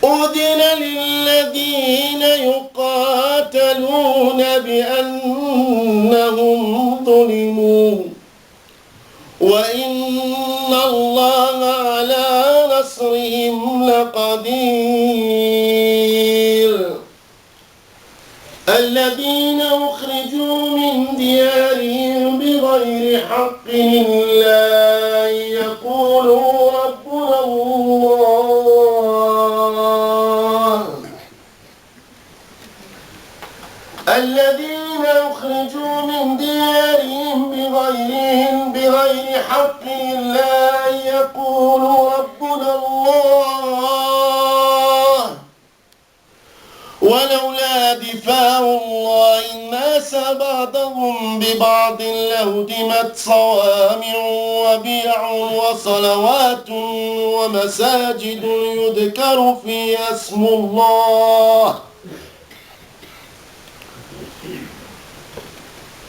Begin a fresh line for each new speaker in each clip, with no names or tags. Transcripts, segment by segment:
أذن للذين يقاتلون بأنهم ظلموا وإن الله على نصرهم لقدير الذين أخرجوا من ديارهم بغير حق إلا أن يقولوا ربنا الله الذين أخرجوا من ديارهم بغير حق إلا أن يقولوا ربنا الله ولولا دفاع الله الناس بعضهم ببعض لهدمت صوامع وبيع وصلوات ومساجد يذكر فيها اسم الله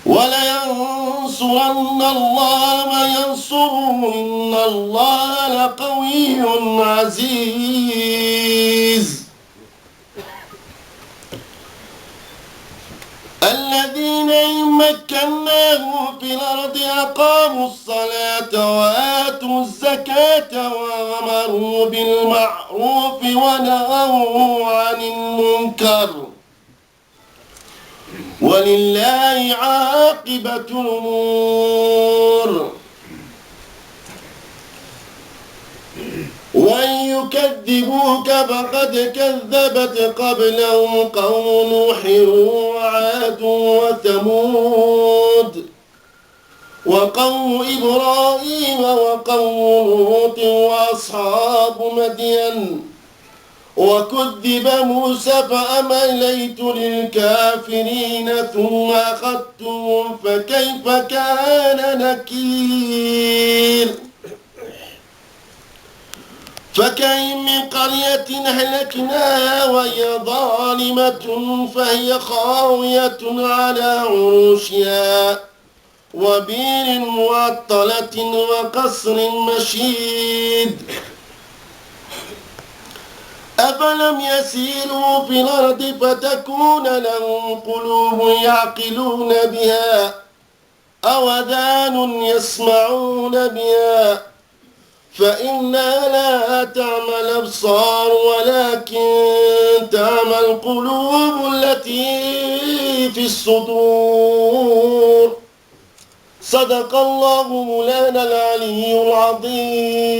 ولينصرن الله من ينصره إن الله لقوي عزيز الذين إن مكناهم في الأرض أقاموا الصلاة وآتوا الزكاة وأمروا بالمعروف ونهوا عن المنكر ولله عاقبة الأمور وإن يكذبوك فقد كذبت قبلهم قوم نوح وعاد وثمود وقوم إبراهيم وقوم لوط وأصحاب مدين وكذب موسى فأمليت للكافرين ثم أخذتهم فكيف كان نكير فكأين من قرية أهلكناها وهي ظالمة فهي خاوية على عروشها وبئر معطلة وقصر مشيد أفلم يسيروا في الأرض فتكون لهم قلوب يعقلون بها أو آذان يسمعون بها فإنها لا تعمى الأبصار ولكن تعمى القلوب التي في الصدور صدق الله مولانا العلي العظيم.